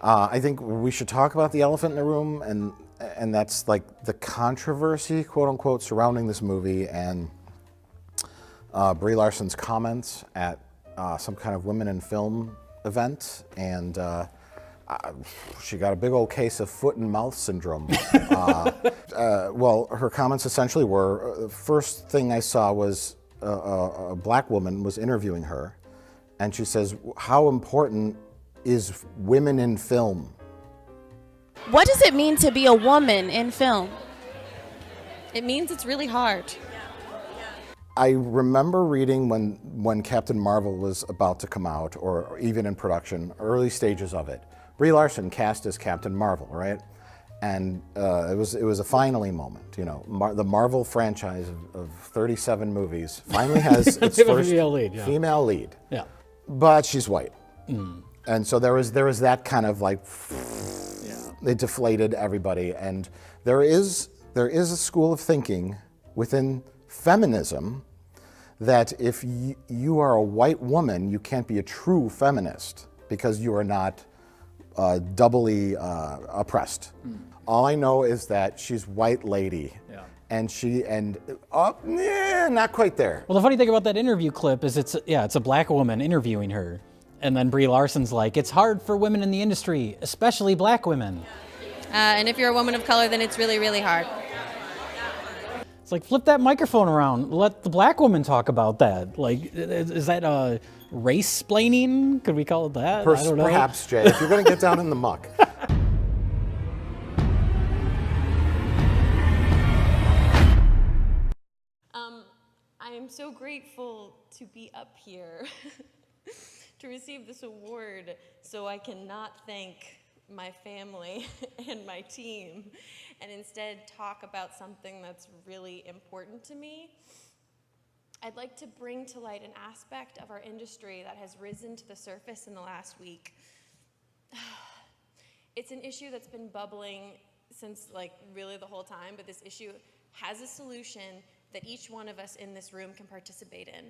I think we should talk about the elephant in the room, and that's like the controversy, quote unquote, surrounding this movie and Brie Larson's comments at some kind of women in film event, and she got a big old case of foot and mouth syndrome. Well, her comments essentially were, the first thing I saw was a black woman was interviewing her, and she says, how important is women in film? What does it mean to be a woman in film? It means it's really hard. I remember reading when Captain Marvel was about to come out, or even in production, early stages of it. Brie Larson cast as Captain Marvel, right? And it was a finally moment. You know, the Marvel franchise of 37 movies finally has its first female lead. Yeah. But she's white. And so there was that kind of like, it deflated everybody. And there is a school of thinking within feminism that if you are a white woman, you can't be a true feminist because you are not doubly oppressed. All I know is that she's white lady. And not quite there. Well, the funny thing about that interview clip is it's a black woman interviewing her. And then Brie Larson's like, it's hard for women in the industry, especially black women. And if you're a woman of color, then it's really, really hard. It's like, flip that microphone around. Let the black woman talk about that. Like, is that race-splaining? Could we call it that? I don't know. Perhaps, Jay, if you're going to get down in the muck. I am so grateful to be up here to receive this award, so I cannot thank my family and my team, and instead talk about something that's really important to me. I'd like to bring to light an aspect of our industry that has risen to the surface in the last week. It's an issue that's been bubbling since really the whole time, but this issue has a solution that each one of us in this room can participate in.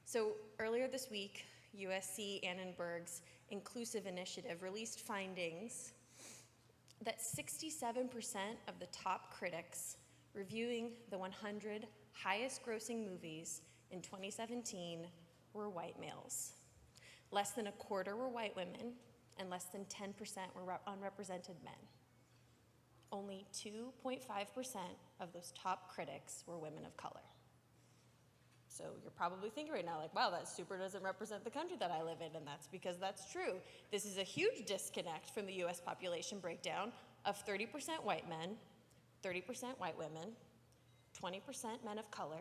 So earlier this week, USC Annenberg's Inclusive Initiative released findings that 67% of the top critics reviewing the 100 highest grossing movies in 2017 were white males. Less than a quarter were white women, and less than 10% were unrepresented men. Only 2.5% of those top critics were women of color. So you're probably thinking right now, like, wow, that super doesn't represent the country that I live in, and that's because that's true. This is a huge disconnect from the US population breakdown of 30% white men, 30% white women, 20% men of color,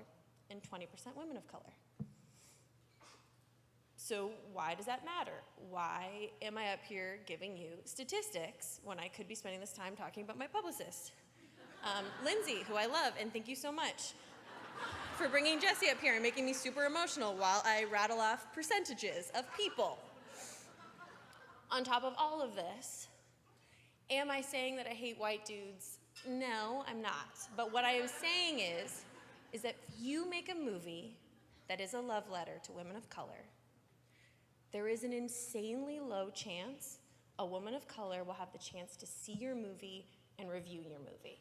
and 20% women of color. So why does that matter? Why am I up here giving you statistics when I could be spending this time talking about my publicist, Lindsay, who I love, and thank you so much for bringing Jesse up here and making me super emotional while I rattle off percentages of people. On top of all of this, am I saying that I hate white dudes? No, I'm not. But what I am saying is that if you make a movie that is a love letter to women of color, there is an insanely low chance a woman of color will have the chance to see your movie and review your movie.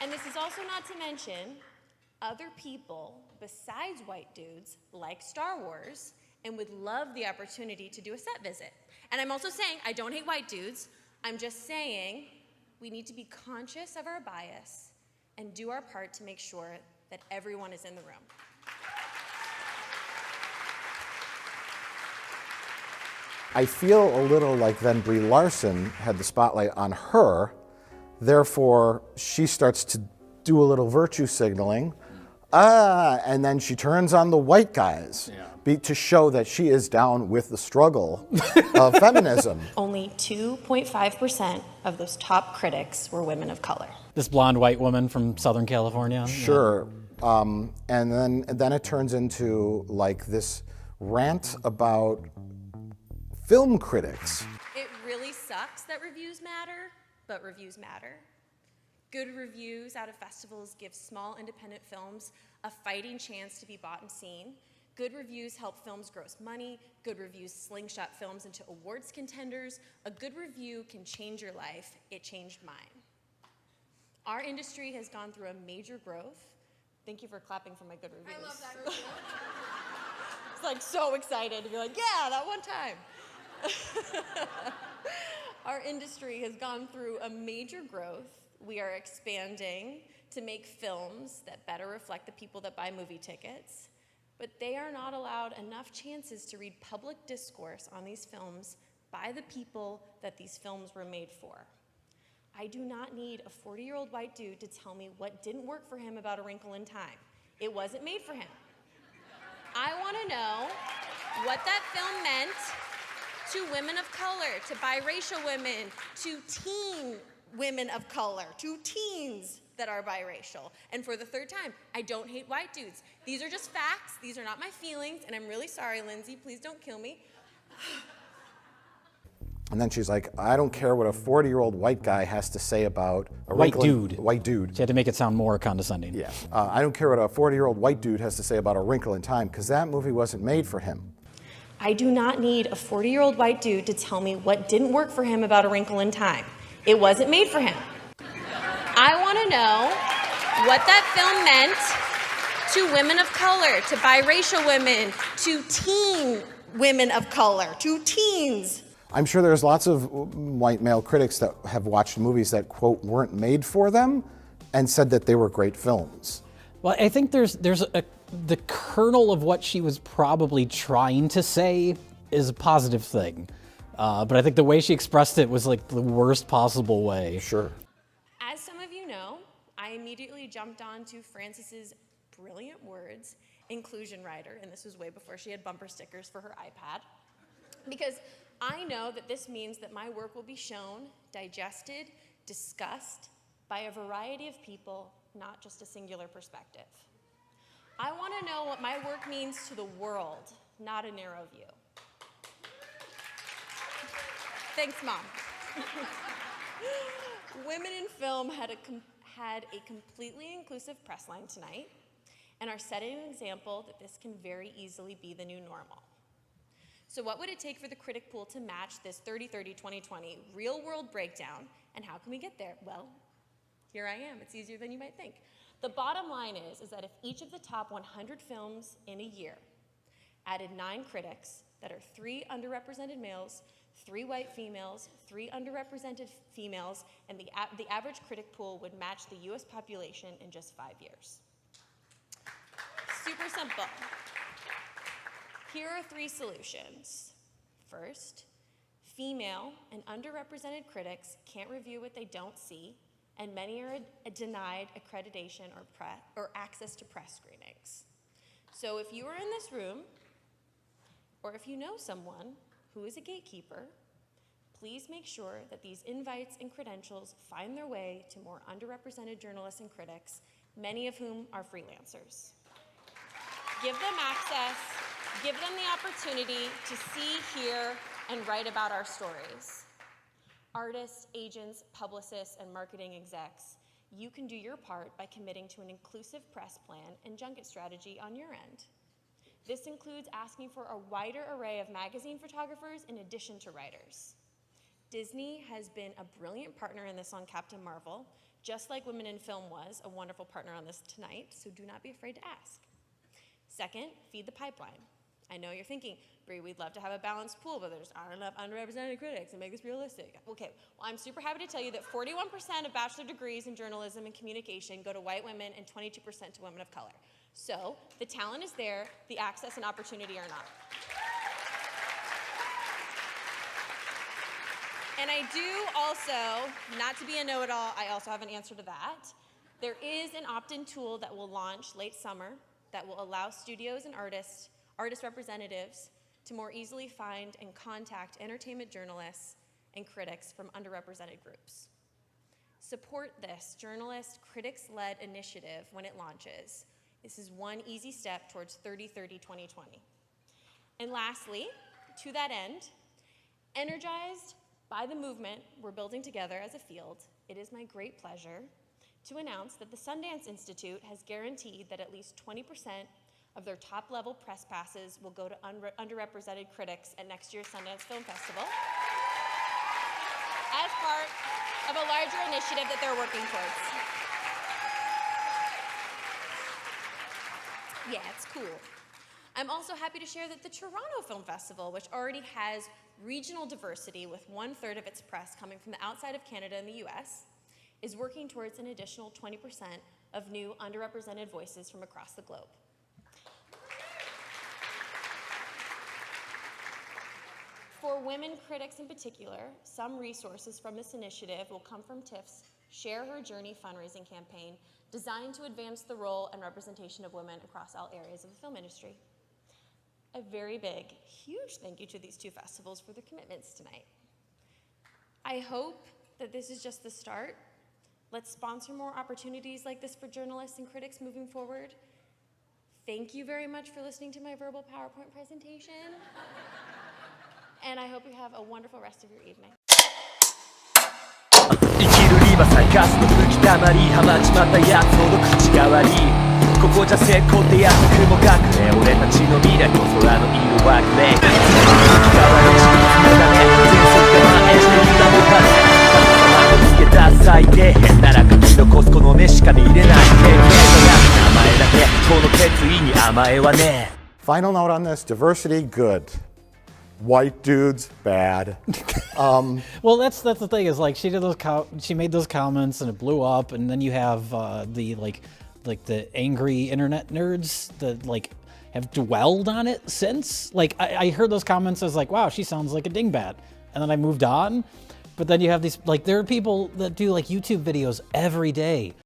And this is also not to mention other people besides white dudes like Star Wars and would love the opportunity to do a set visit. And I'm also saying I don't hate white dudes. I'm just saying we need to be conscious of our bias and do our part to make sure that everyone is in the room. I feel a little like then Brie Larson had the spotlight on her, therefore she starts to do a little virtue signaling, and then she turns on the white guys to show that she is down with the struggle of feminism. Only 2.5% of those top critics were women of color. This blonde white woman from Southern California. Sure. And then it turns into like this rant about film critics. It really sucks that reviews matter, but reviews matter. Good reviews out of festivals give small independent films a fighting chance to be bought and seen. Good reviews help films gross money. Good reviews slingshot films into awards contenders. A good review can change your life. It changed mine. Our industry has gone through a major growth. Thank you for clapping for my good reviews. I love that review. It's like so excited to be like, yeah, that one time. Our industry has gone through a major growth. We are expanding to make films that better reflect the people that buy movie tickets, but they are not allowed enough chances to read public discourse on these films by the people that these films were made for. I do not need a 40-year-old white dude to tell me what didn't work for him about A Wrinkle in Time. It wasn't made for him. I want to know what that film meant to women of color, to biracial women, to teen women of color, to teens that are biracial. And for the third time, I don't hate white dudes. These are just facts. These are not my feelings, and I'm really sorry, Lindsay. Please don't kill me. And then she's like, I don't care what a 40-year-old white guy has to say about a White wrinkle in- dude. White dude. She had to make it sound more condescending. Yeah. I don't care what a 40-year-old white dude has to say about A Wrinkle in Time, because that movie wasn't made for him. I do not need a 40-year-old white dude to tell me what didn't work for him about A Wrinkle in Time. It wasn't made for him. I want to know what that film meant to women of color, to biracial women, to teen women of color, to teens. I'm sure there's lots of white male critics that have watched movies that, quote, weren't made for them and said that they were great films. Well, I think there's the kernel of what she was probably trying to say is a positive thing. But I think the way she expressed it was like the worst possible way. Sure. As some of you know, I immediately jumped on to Frances's brilliant words, inclusion writer, and this was way before she had bumper stickers for her iPad, because I know that this means that my work will be shown, digested, discussed by a variety of people, not just a singular perspective. I want to know what my work means to the world, not a narrow view. Thanks, Mom. Women in Film had a completely inclusive press line tonight and are setting an example that this can very easily be the new normal. So what would it take for the critic pool to match this 30-30-2020 real-world breakdown, and how can we get there? Well, here I am. It's easier than you might think. The bottom line is that if each of the top 100 films in a year added 9 critics that are 3 underrepresented males, 3 white females, 3 underrepresented females, and the average critic pool would match the US population in just 5 years. Super simple. Here are 3 solutions. First, female and underrepresented critics can't review what they don't see, and many are denied accreditation or access to press screenings. So if you are in this room, or if you know someone who is a gatekeeper, please make sure that these invites and credentials find their way to more underrepresented journalists and critics, many of whom are freelancers. Give them access, give them the opportunity to see, hear, and write about our stories. Artists, agents, publicists, and marketing execs, you can do your part by committing to an inclusive press plan and junket strategy on your end. This includes asking for a wider array of magazine photographers in addition to writers. Disney has been a brilliant partner in this on Captain Marvel, just like Women in Film was a wonderful partner on this tonight, so do not be afraid to ask. Second, feed the pipeline. I know you're thinking, Brie, we'd love to have a balanced pool, but there's not enough underrepresented critics and make this realistic. Okay, well, I'm super happy to tell you that 41% of bachelor degrees in journalism and communication go to white women and 22% to women of color. So the talent is there, the access and opportunity are not. And I do also, not to be a know-it-all, I also have an answer to that. There is an opt-in tool that will launch late summer that will allow studios and artist representatives to more easily find and contact entertainment journalists and critics from underrepresented groups. Support this journalist, critics-led initiative when it launches. This is one easy step towards 30-30-2020. And lastly, to that end, energized by the movement we're building together as a field, it is my great pleasure to announce that the Sundance Institute has guaranteed that at least 20% of their top-level press passes will go to underrepresented critics at next year's Sundance Film Festival as part of a larger initiative that they're working towards. Yeah, it's cool. I'm also happy to share that the Toronto Film Festival, which already has regional diversity with 1/3 of its press coming from the outside of Canada and the US, is working towards an additional 20% of new underrepresented voices from across the globe. For women critics in particular, some resources from this initiative will come from TIFF's Share Her Journey fundraising campaign, designed to advance the role and representation of women across all areas of the film industry. A very big, huge thank you to these two festivals for their commitments tonight. I hope that this is just the start. Let's sponsor more opportunities like this for journalists and critics moving forward. Thank you very much for listening to my verbal PowerPoint presentation. And I hope you have a wonderful rest of your evening. 生きるリバサイガスの吹き溜まりハマっちまったやつほど口が悪いここじゃ成功ってやつ雲隠れ俺たちの未来と空の色はグレー吹き変わり地に詰めたね全速で反映してきたのかね神様が見つけた最低限なら書き残すこの目しか見れない経験のなく名前だけこの決意に甘えはね Final note on this: diversity, good. White dudes, bad. Well, that's the thing is like she did those she made those comments and it blew up, and then you have the like the angry internet nerds that like have dwelled on it since. Like I heard those comments, I was like, wow, she sounds like a dingbat, and then I moved on. But then you have these like there are people that do like YouTube videos every day